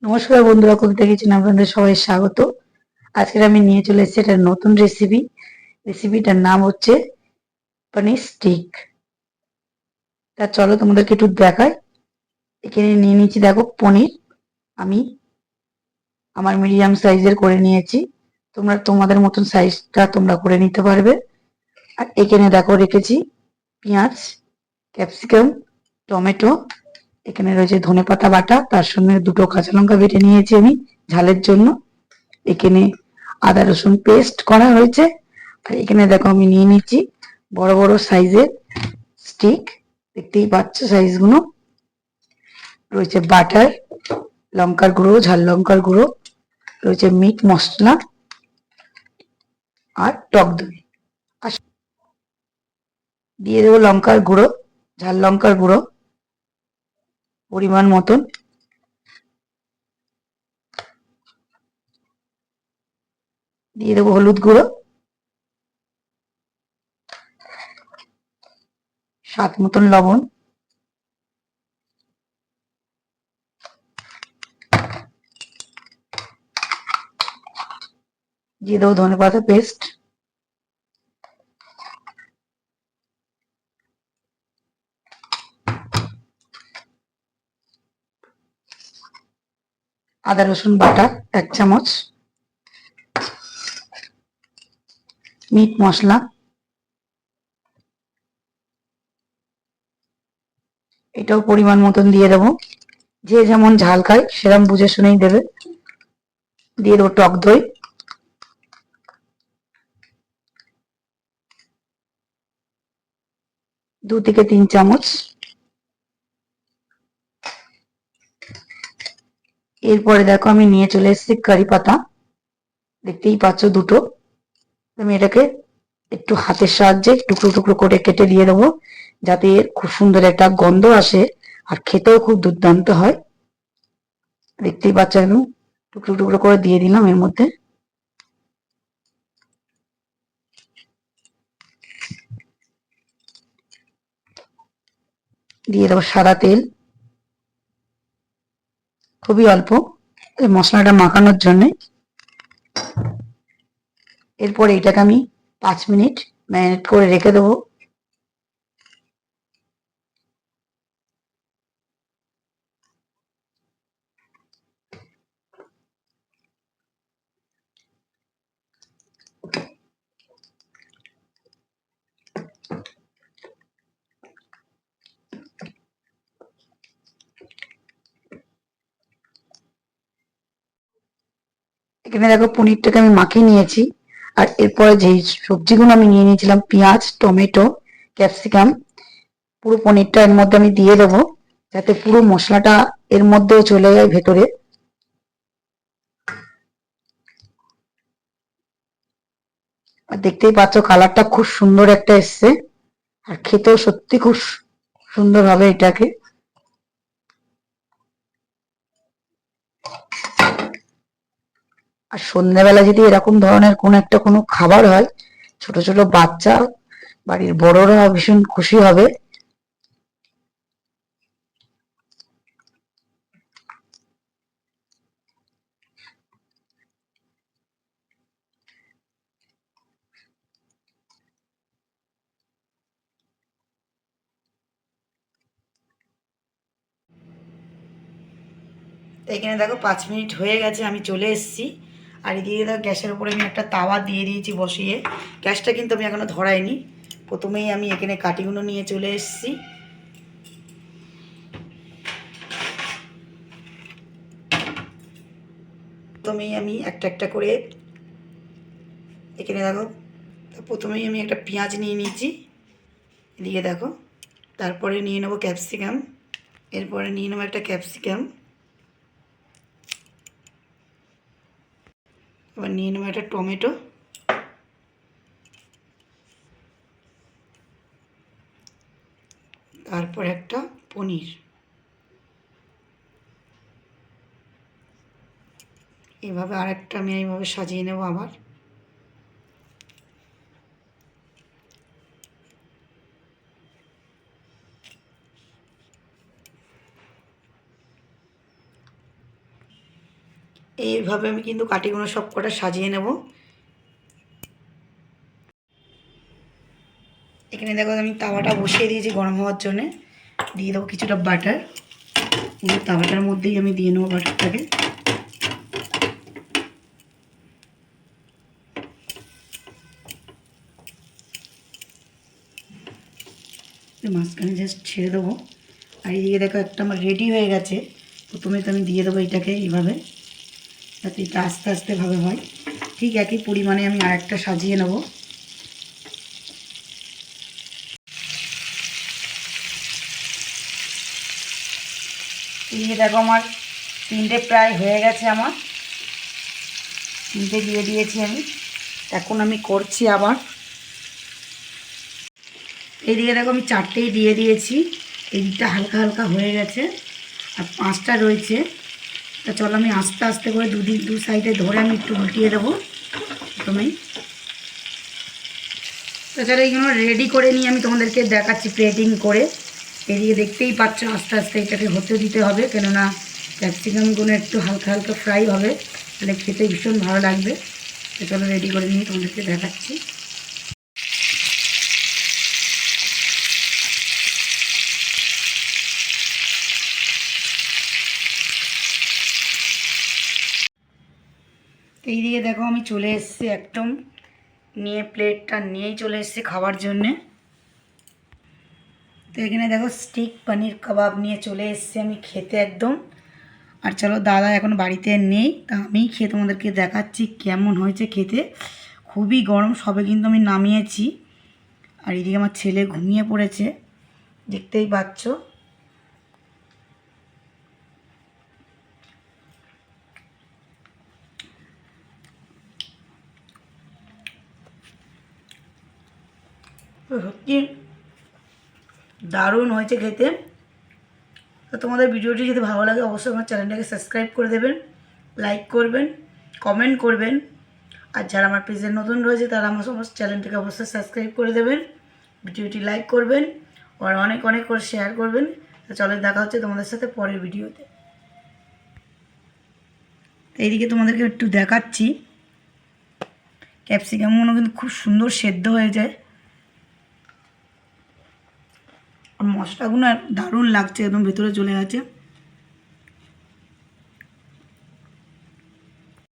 নমস্কার বন্ধুরা, কবিতা কিচেনে আপনাদের সবাই স্বাগত। আজকে আমি নিয়ে চলে এসেছি একটা নতুন রেসিপি। রেসিপিটার নাম হচ্ছে পনির স্টিক। তা চলো তোমাদেরকে একটু দেখাই। এখানে নিয়ে নিয়েছি, দেখো, পনির। আমি আমার মিডিয়াম সাইজের করে নিয়েছি। তোমরা তোমাদের মতন সাইজটা তোমরা করে নিতে পারবে। আর এখানে দেখো রেখেছি পেঁয়াজ, ক্যাপসিকাম, টমেটো। এখানে রয়েছে ধনেপাতা বাটা, তার সঙ্গে দুটো কাঁচা লঙ্কা বেটে নিয়েছি আমি ঝালের জন্য। এখানে আদা রসুন পেস্ট করা হয়েছে। আর এখানে দেখো আমি নিয়ে নিচ্ছি বড় বড় সাইজের স্টিক, দেখতেই পাচ্ছ সাইজগুলো। রয়েছে বাটার, লঙ্কার গুঁড়ো, ঝাল লঙ্কার গুঁড়ো, রয়েছে মিট মশলা আর টক দই। আর দিয়ে দেবো লঙ্কার গুঁড়ো, ঝাল লঙ্কার গুঁড়ো পরিমাণ মতন। দিয়ে দেবো হলুদ গুঁড়ো, স্বাদ মতন লবণ, দিয়ে দেবো ধনেপাতা পেস্ট, আদা রসুন বাটা 1 চামচ, মিট মশলা, এটাও পরিমাণ মতন দিয়ে দেবো। যে যেমন ঝাল খায় সেরকম বুঝে শুনেই দেবে। দিয়ে দেবো টক দই, 2 থেকে 3 চামচ। এরপরে দেখো আমি নিয়ে চলে এসেছি কারি পাতা, দেখতেই পাচ্ছ দুটো। আমি এটাকে একটু হাতের সাহায্যে টুকরো টুকরো করে কেটে দিয়ে দেবো, যাতে এর খুব সুন্দর একটা গন্ধ আসে আর খেতেও খুব দুর্দান্ত হয়। দেখতেই পাচ্ছ আমি টুকরো টুকরো করে দিয়ে দিলাম এর মধ্যে। দিয়ে দেবো সাদা তেল, খুবই অল্প, এই মশলাটা মাখানোর জন্যে। এরপরে এটাকে আমি 5 মিনিট ম্যারিনেট করে রেখে দেবো। এখানে দেখো পনিরটাকে আমি মাখিয়ে নিয়েছি। আর এরপরে যেই সবজিগুলো আমি নিয়ে নিয়েছিলাম, পেঁয়াজ, টমেটো, ক্যাপসিকাম, পুরো পনিরটা এর মধ্যে আমি দিয়ে দেবো, যাতে পুরো মশলাটা এর মধ্যেও চলে যায় ভেতরে। আর দেখতেই পাচ্ছ কালারটা খুব সুন্দর একটা এসছে, আর খেতেও সত্যি খুব সুন্দর হবে এটাকে। আর সন্ধ্যাবেলা যদি এরকম ধরনের কোনো খাবার হয়, ছোট ছোট বাচ্চা, বাড়ির বড়রা ভীষণ খুশি হবে। তো এখানে দেখো 5 মিনিট হয়ে গেছে, আমি চলে এসেছি। আর এদিকে দেখো গ্যাসের উপরে আমি একটা তাওয়া দিয়ে দিয়েছি বসিয়ে। গ্যাসটা কিন্তু আমি এখনো ধরাইনি। প্রথমেই আমি এখানে কাঠিগুলো নিয়ে চলে এসেছি। প্রথমেই আমি একটা একটা করে এখানে দেখো, প্রথমেই আমি একটা পেঁয়াজ নিয়ে নিয়েছি, এদিকে দেখো। তারপরে নিয়ে নেবো ক্যাপসিকাম, এরপরে নিয়ে নেবো একটা ক্যাপসিকাম। এবার নিয়ে নেবো একটা টমেটো, তারপর একটা পনির। এইভাবে আরেকটা আমি এইভাবে সাজিয়ে নেব আবার। এইভাবে আমি কিন্তু কাঠিগুলো সব কটা সাজিয়ে নেব। এখানে দেখো আমি তাওয়াটা বসিয়ে দিয়েছি গরম হওয়ার জন্যে। দিয়ে দেবো কিছুটা বাটার। পুরো তাওয়াটার মধ্যেই আমি দিয়ে নেবো বাটারটাকে। মাঝখানে জাস্ট ছেড়ে দেবো। আর এইদিকে দেখো একটা আমার রেডি হয়ে গেছে। প্রথমে তো আমি দিয়ে দেবো এটাকে এইভাবে, যাতে এটা আস্তে আস্তেভাবে হয়। ঠিক একই পরিমাণে আমি আরেকটা সাজিয়ে নেব। এইদিকে দেখো আমার 3টে প্রায় হয়ে গেছে। আমার 3টে দিয়ে দিয়েছি আমি। এখন আমি করছি আবার। এইদিকে দেখো আমি 4টেই দিয়ে দিয়েছি। এই দিকটা হালকা হালকা হয়ে গেছে, আর 5টা রয়েছে। তা চলো আমি আস্তে আস্তে করে দু সাইডে ধরে আমি একটু উল্টিয়ে দেবো প্রথমেই। তাছাড়া এইগুলো রেডি করে নিয়ে আমি তোমাদেরকে দেখাচ্ছি প্লেটিং করে। এদিকে দেখতেই পাচ্ছ আস্তে আস্তে এটাকে হতে দিতে হবে, কেননা ক্যাপসিকামগুলো একটু হালকা হালকা ফ্রাই হবে, তাহলে খেতে ভীষণ ভালো লাগবে। তো চলো রেডি করে নিয়ে তোমাদেরকে দেখাচ্ছি। এইদিকে দেখো আমি চলে এসেছি একদম নিয়ে, প্লেটটা নিয়েই চলে এসেছি খাওয়ার জন্যে। তো এখানে দেখো স্টিক পনির কাবাব নিয়ে চলে এসেছি আমি খেতে একদম। আর চলো দাদা এখন বাড়িতে নেই, তা আমিই খেয়ে তোমাদেরকে দেখাচ্ছি কেমন হয়েছে খেতে। খুবই গরম, সবে কিন্তু আমি নামিয়েছি। আর এদিকে আমার ছেলে ঘুমিয়ে পড়েছে, দেখতেই পাচ্ছ। সত্যি দারুণ হয়েছে খেতে। তো তোমাদের ভিডিওটি যদি ভালো লাগে অবশ্যই আমার চ্যানেলটাকে সাবস্ক্রাইব করে দেবেন, লাইক করবেন, কমেন্ট করবেন। আর যারা আমার পেজে নতুন রয়েছে তারা আমার সমস্ত চ্যানেলটিকে অবশ্যই সাবস্ক্রাইব করে দেবেন, ভিডিওটি লাইক করবেন, আর অনেক অনেক করে শেয়ার করবেন। তো চলো দেখা হচ্ছে তোমাদের সাথে পরের ভিডিওতে। তো এইদিকে তোমাদেরকে একটু দেখাচ্ছি, ক্যাপসিকামগুলো কিন্তু খুব সুন্দর সেদ্ধ হয়ে যায়। আর মশলাগুলো দারুণ লাগছে, একদম ভেতরে চলে গেছে।